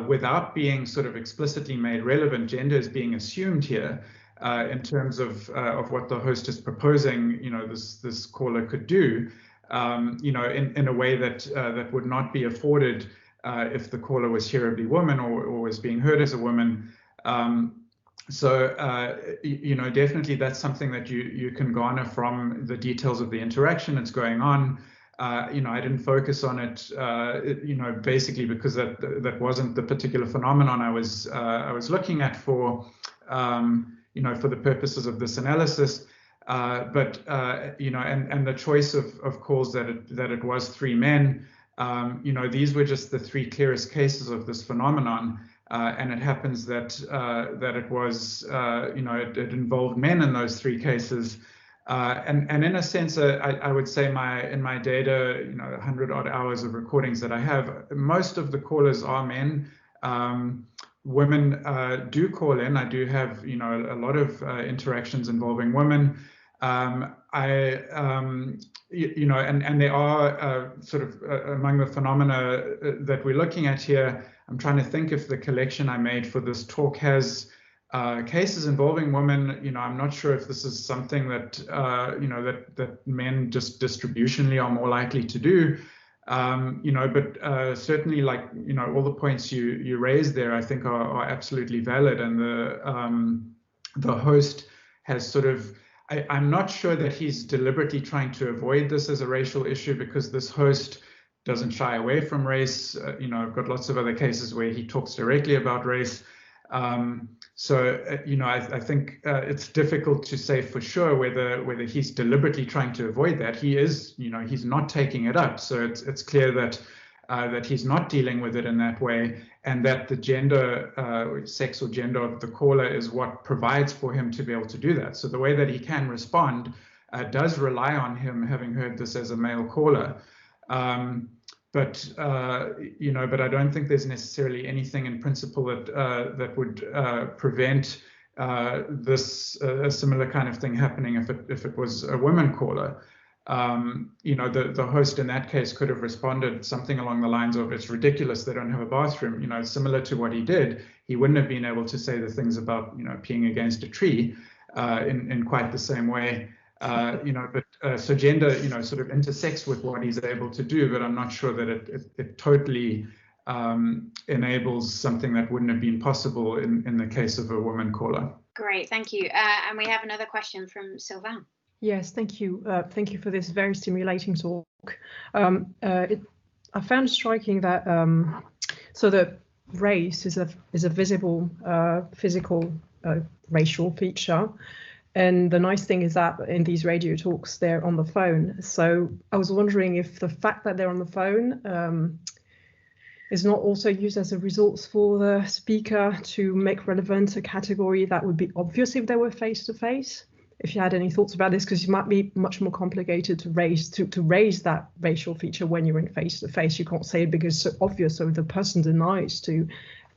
without being sort of explicitly made relevant, gender is being assumed here in terms of what the host is proposing. You know, this caller could do. You know, in a way that that would not be afforded if the caller was here a woman or was being heard as a woman. You know, definitely that's something that you can garner from the details of the interaction that's going on. You know, I didn't focus on it, you know, basically because that wasn't the particular phenomenon I was looking at for, you know, for the purposes of this analysis. But you know, and the choice of calls that it was 3 men, you know, these were just the 3 clearest cases of this phenomenon, and it happens that that it was, you know, it involved men in those 3 cases, and in a sense, I would say in my data, you know, 100-odd hours of recordings that I have, most of the callers are men. Women do call in. I do have, you know, a lot of interactions involving women. You know, and there are sort of among the phenomena that we're looking at here, I'm trying to think if the collection I made for this talk has cases involving women. You know, I'm not sure if this is something that, you know, that men just distributionally are more likely to do. You know, but certainly, like, you know, all the points you raised there, I think are absolutely valid, and the host has sort of, I'm not sure that he's deliberately trying to avoid this as a racial issue, because this host doesn't shy away from race. You know, I've got lots of other cases where he talks directly about race. You know, I think it's difficult to say for sure whether he's deliberately trying to avoid that. He is, you know, he's not taking it up. So it's clear that that he's not dealing with it in that way, and that the gender, sex or gender of the caller is what provides for him to be able to do that. So the way that he can respond does rely on him having heard this as a male caller. But you know, but I don't think there's necessarily anything in principle that that would prevent this a similar kind of thing happening if it was a woman caller. You know, the host in that case could have responded something along the lines of, "It's ridiculous they don't have a bathroom." You know, similar to what he did. He wouldn't have been able to say the things about, you know, peeing against a tree in quite the same way. You know, but so gender, you know, sort of intersects with what he's able to do, but I'm not sure that it totally enables something that wouldn't have been possible in the case of a woman caller. Great, thank you. And we have another question from Sylvain. Yes, thank you. Thank you for this very stimulating talk. I found striking that so that race is a visible physical racial feature. And the nice thing is that in these radio talks, they're on the phone. So I was wondering if the fact that they're on the phone is not also used as a resource for the speaker to make relevant a category that would be obvious if they were face-to-face. If you had any thoughts about this, because it might be much more complicated to raise that racial feature when you're in face-to-face. You can't say it because it's so obvious, so if the person denies to,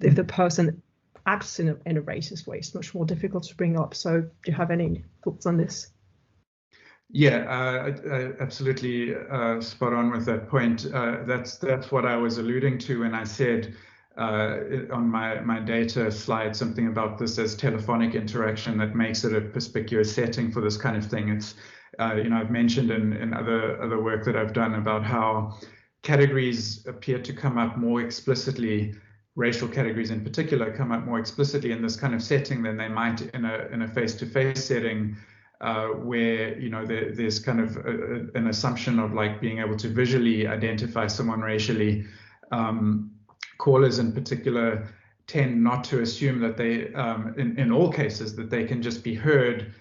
if the person acts in a racist way, it's much more difficult to bring up. So do you have any thoughts on this? Yeah, absolutely spot on with that point. That's what I was alluding to when I said on my data slide something about this as telephonic interaction that makes it a perspicuous setting for this kind of thing. I've mentioned in other work that I've done about how categories appear to come up more explicitly, racial categories in particular come up more explicitly in this kind of setting than they might in a face-to-face setting, where there's kind of an assumption of like being able to visually identify someone racially. Callers in particular tend not to assume that they, in all cases, that they can just be heard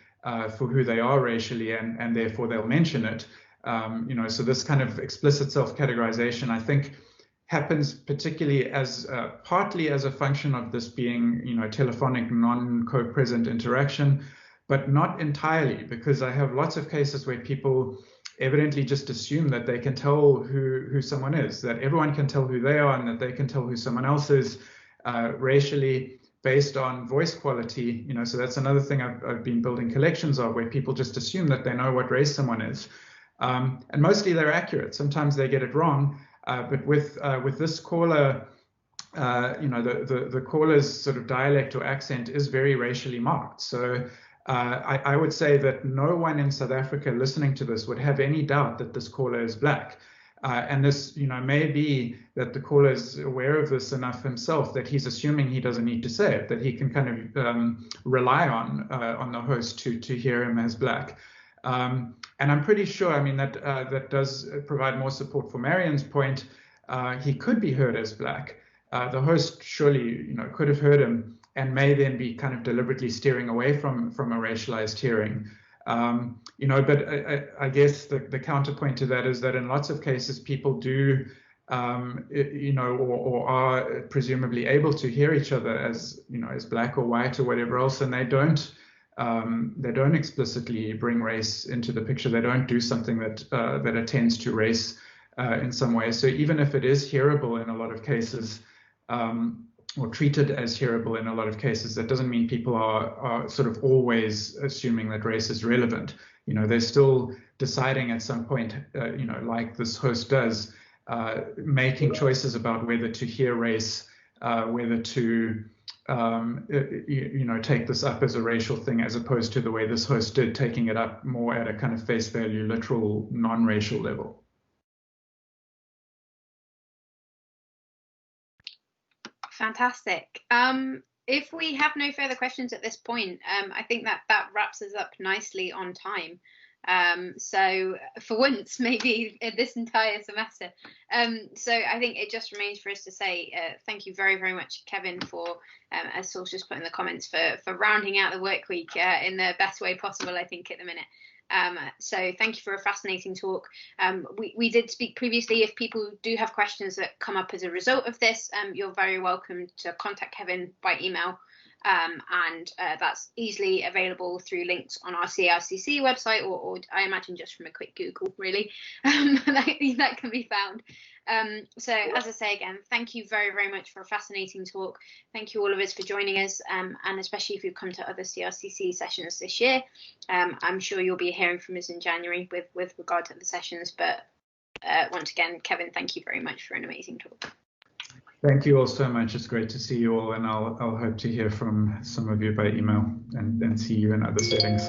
for who they are racially, and therefore they'll mention it. So this kind of explicit self-categorization, I think, happens particularly as partly as a function of this being, telephonic non-co-present interaction, but not entirely, because I have lots of cases where people evidently just assume that they can tell who someone is, that everyone can tell who they are, and that they can tell who someone else is racially based on voice quality. So that's another thing I've been building collections of, where people just assume that they know what race someone is. And mostly they're accurate. Sometimes they get it wrong. But with this caller, the caller's sort of dialect or accent is very racially marked. So I would say that no one in South Africa listening to this would have any doubt that this caller is black. And this, may be that the caller is aware of this enough himself that he's assuming he doesn't need to say it, that he can kind of rely on the host to hear him as black. And I'm pretty sure, that does provide more support for Marion's point. He could be heard as black. The host surely, could have heard him and may then be kind of deliberately steering away from a racialized hearing. But I guess the counterpoint to that is that in lots of cases, people do, or are presumably able to hear each other as, as black or white or whatever else, and they don't explicitly bring race into the picture. They don't do something that attends to race in some way. So even if it is hearable in a lot of cases, or treated as hearable in a lot of cases, that doesn't mean people are sort of always assuming that race is relevant. They're still deciding at some point, like this host does, making choices about whether to hear race, whether to take this up as a racial thing, as opposed to the way this host did, taking it up more at a kind of face value, literal, non-racial level. Fantastic. If we have no further questions at this point, I think that wraps us up nicely on time. So for once, maybe this entire semester. So I think it just remains for us to say thank you very, very much, Kevin, for, as Saul's just put in the comments, for rounding out the work week in the best way possible, I think, at the minute. So thank you for a fascinating talk. We did speak previously. If people do have questions that come up as a result of this, you're very welcome to contact Kevin by email. And that's easily available through links on our CRCC website, or I imagine just from a quick Google, really, that can be found. So as I say again, thank you very, very much for a fascinating talk. Thank you all of us for joining us, and especially if you've come to other CRCC sessions this year. I'm sure you'll be hearing from us in January with regard to the sessions, but once again, Kevin, thank you very much for an amazing talk. Thank you all so much. It's great to see you all, and I'll hope to hear from some of you by email and see you in other settings.